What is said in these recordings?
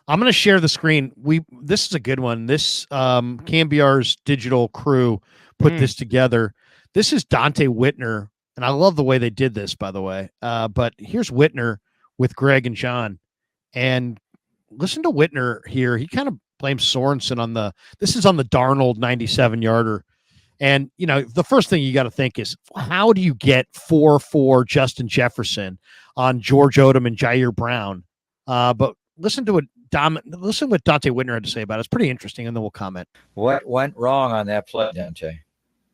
I'm going to share the screen. This is a good one. This KNBR's digital crew put this together. This is Dante Whitner, and I love the way they did this, by the way. But here's Whitner with Greg and John, and listen to Whitner here. He kind of blames Sorensen on this is on the Darnold 97 yarder. And, the first thing you got to think is, how do you get 4-4 Justin Jefferson on George Odom and Jair Brown? But listen to what Dante Whitner had to say about it. It's pretty interesting, and then we'll comment. What went wrong on that play, Dante?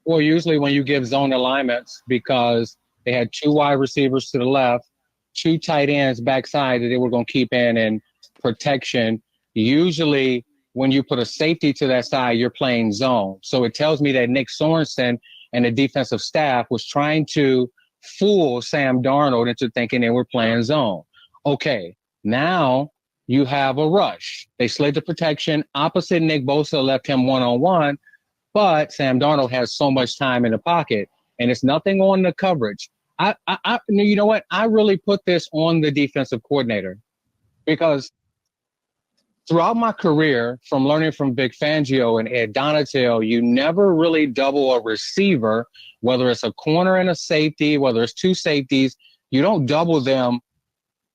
Well, usually when you give zone alignments, because they had 2 wide receivers to the left, 2 tight ends backside that they were going to keep in protection, usually when you put a safety to that side, you're playing zone. So it tells me that Nick Sorensen and the defensive staff was trying to fool Sam Darnold into thinking they were playing zone. Okay, now you have a rush. They slid the protection opposite Nick Bosa, left him one-on-one, but Sam Darnold has so much time in the pocket, and it's nothing on the coverage. You know what? I really put this on the defensive coordinator, because throughout my career, from learning from Vic Fangio and Ed Donatel, you never really double a receiver, whether it's a corner and a safety, whether it's 2 safeties. You don't double them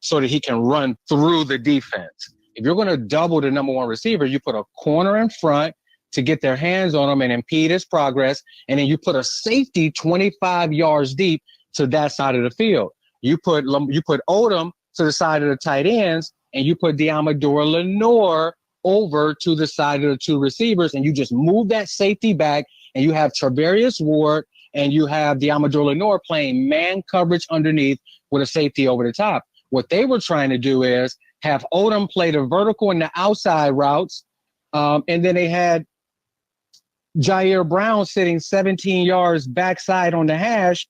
so that he can run through the defense. If you're going to double the number 1 receiver, you put a corner in front to get their hands on him and impede his progress, and then you put a safety 25 yards deep to that side of the field. You put Odom to the side of the tight ends, and you put Deamador Lenore over to the side of the 2 receivers, and you just move that safety back, and you have Travarius Ward and you have Deamador Lenore playing man coverage underneath with a safety over the top. What they were trying to do is have Odom play the vertical and the outside routes, and then they had Jair Brown sitting 17 yards backside on the hash,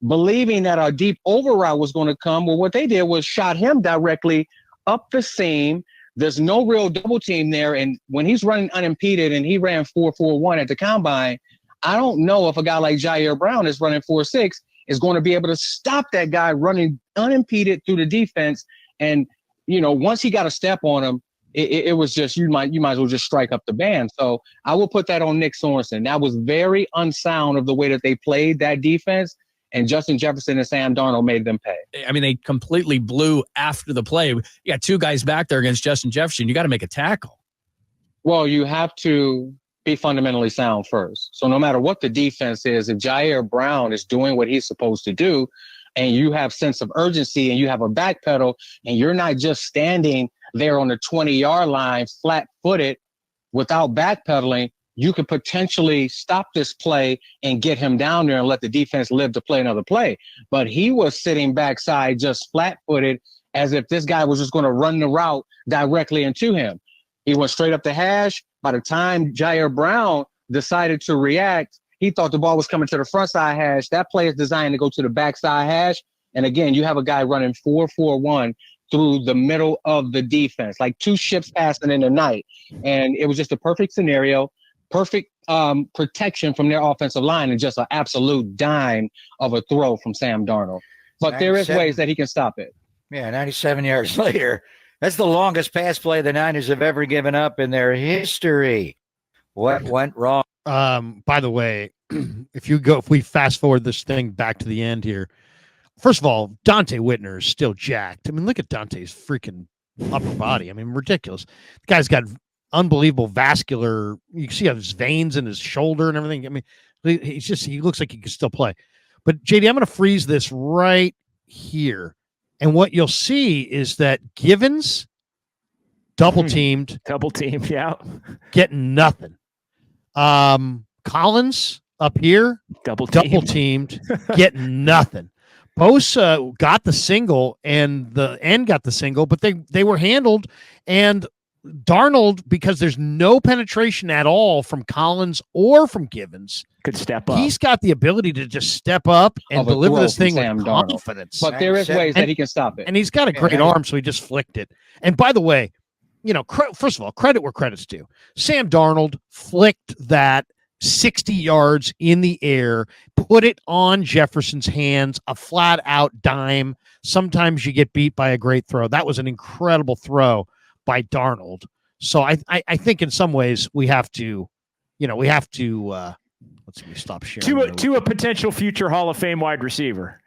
believing that a deep over route was going to come. Well, what they did was shot him directly up the seam. There's no real double team there. And when he's running unimpeded, and he ran 4.41 at the combine, I don't know if a guy like Jair Brown is running 4.6 is going to be able to stop that guy running unimpeded through the defense. And, once he got a step on him, it was just, you might as well just strike up the band. So I will put that on Nick Sorensen. That was very unsound of the way that they played that defense. And Justin Jefferson and Sam Darnold made them pay. I mean, they completely blew after the play. You got 2 guys back there against Justin Jefferson. You got to make a tackle. Well, you have to be fundamentally sound first. So no matter what the defense is, if Jair Brown is doing what he's supposed to do, and you have sense of urgency and you have a back pedal, and you're not just standing there on the 20-yard line flat-footed without backpedaling, you could potentially stop this play and get him down there and let the defense live to play another play. But he was sitting backside just flat-footed, as if this guy was just going to run the route directly into him. He went straight up the hash. By the time Jair Brown decided to react, he thought the ball was coming to the front side hash. That play is designed to go to the backside hash. And again, you have a guy running 4.41 through the middle of the defense, like 2 ships passing in the night. And it was just a perfect scenario. Perfect protection from their offensive line, and just an absolute dime of a throw from Sam Darnold. But there is ways that he can stop it. Yeah, 97 yards later. That's the longest pass play the Niners have ever given up in their history. What went wrong? By the way, if we fast forward this thing back to the end here, first of all, Dante Whitner is still jacked. I mean, look at Dante's freaking upper body. I mean, ridiculous. The guy's got unbelievable vascular. You can see his veins in his shoulder and everything. I mean, he looks like he can still play. But JD, I'm going to freeze this right here. And what you'll see is that Givens double teamed, yeah, getting nothing. Collins up here, double teamed, getting nothing. Bosa got the single and the end got the single, but they were handled. And Darnold, because there's no penetration at all from Collins or from Givens, could step up. He's got the ability to just step up and deliver this thing with confidence. But there is ways that he can stop it. And he's got a great arm, so he just flicked it. And by the way, first of all, credit where credit's due. Sam Darnold flicked that 60 yards in the air, put it on Jefferson's hands, a flat-out dime. Sometimes you get beat by a great throw. That was an incredible throw by Darnold. So I think in some ways we have to, let's see, we stop sharing. To a potential future Hall of Fame wide receiver.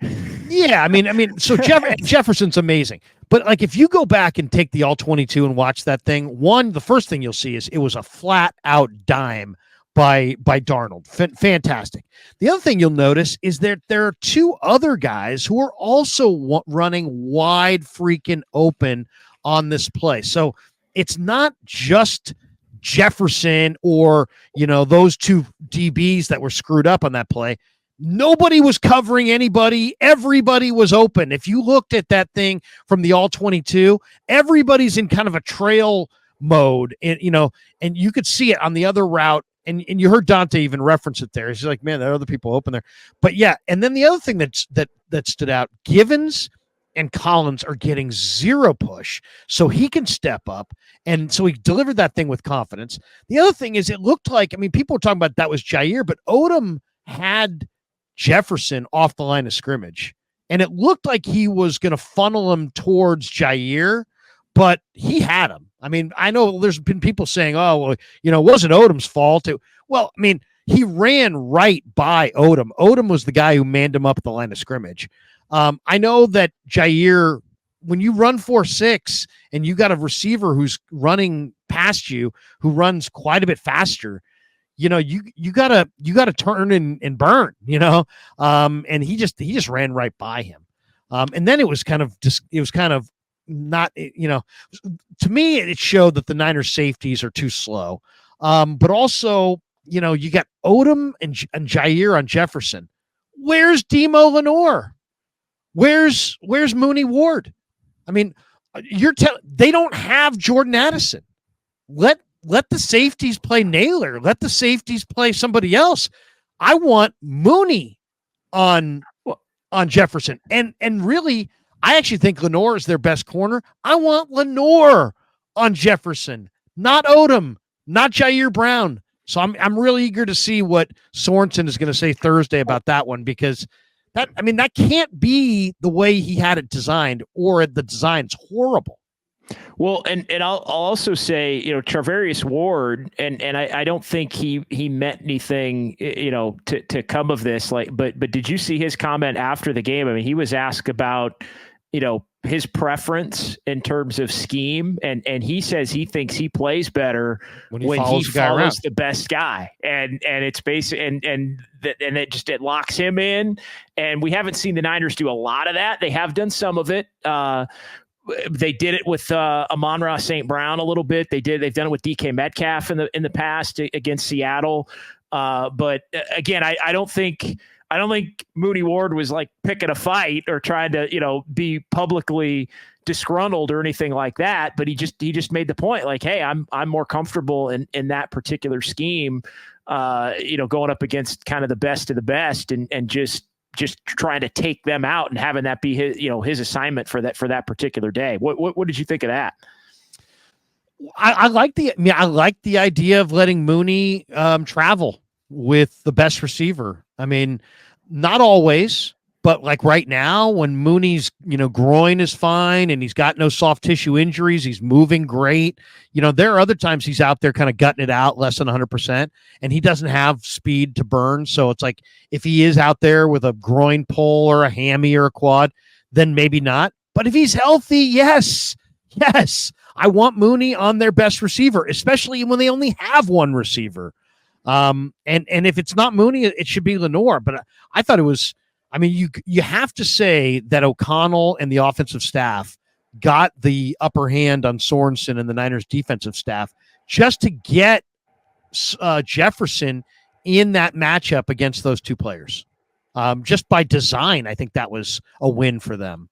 Yeah, I mean, so Jefferson's amazing. But like if you go back and take the all 22 and watch that thing, the first thing you'll see is it was a flat out dime by Darnold. Fantastic. The other thing you'll notice is that there are two other guys who are also running wide freaking open on this play. So it's not just Jefferson or, those two DBs that were screwed up on that play. Nobody was covering anybody. Everybody was open. If you looked at that thing from the all 22, everybody's in kind of a trail mode, and you could see it on the other route. And you heard Dante even reference it there. He's like, man, there are other people open there. But yeah, and then the other thing that stood out, Givens and Collins are getting zero push, so he can step up. And so he delivered that thing with confidence. The other thing is it looked like, people were talking about that was Jair, but Odom had Jefferson off the line of scrimmage, and it looked like he was going to funnel him towards Jair, but he had him. I know there's been people saying, oh, well, it wasn't Odom's fault. He ran right by Odom. Odom was the guy who manned him up at the line of scrimmage. I know that Jair, when you run 4.6 and you got a receiver who's running past you, who runs quite a bit faster, you gotta turn and burn, and he just ran right by him. And then it was kind of not, to me, it showed that the Niners safeties are too slow. But also, you got Odom and Jair on Jefferson. Where's Demo Lenore? Where's Mooney Ward? They don't have Jordan Addison. Let the safeties play Naylor. Let the safeties play somebody else. I want Mooney on Jefferson. And really, I actually think Lenore is their best corner. I want Lenore on Jefferson, not Odom, not Jair Brown. So I'm really eager to see what Sorensen is going to say Thursday about that one, because that can't be the way he had it designed, or the design's horrible. Well, and I'll also say, Charvarius Ward, and I don't think he meant anything, to come of this. But did you see his comment after the game? He was asked about, his preference in terms of scheme, and he says he thinks he plays better when he follows the best guy, and it's basic, and it locks him in. And we haven't seen the Niners do a lot of that. They have done some of it. They did it with Amon-Ra St. Brown a little bit. They've done it with DK Metcalf in the past against Seattle. But again, I don't think Mooney Ward was like picking a fight or trying to, be publicly disgruntled or anything like that. But he just made the point, like, hey, I'm more comfortable in that particular scheme, going up against kind of the best of the best, and just trying to take them out and having that be his assignment for that particular day. What did you think of that? I like the idea of letting Mooney travel with the best receiver. Not always, but like right now, when Mooney's groin is fine and he's got no soft tissue injuries, he's moving great. There are other times he's out there kind of gutting it out less than 100%, and he doesn't have speed to burn. So it's like, if he is out there with a groin pull or a hammy or a quad, then maybe not. But if he's healthy, yes, I want Mooney on their best receiver, especially when they only have one receiver. And if it's not Mooney, it should be Lenore. But I thought it was, you have to say that O'Connell and the offensive staff got the upper hand on Sorensen and the Niners defensive staff just to get Jefferson in that matchup against those two players. Just by design, I think that was a win for them.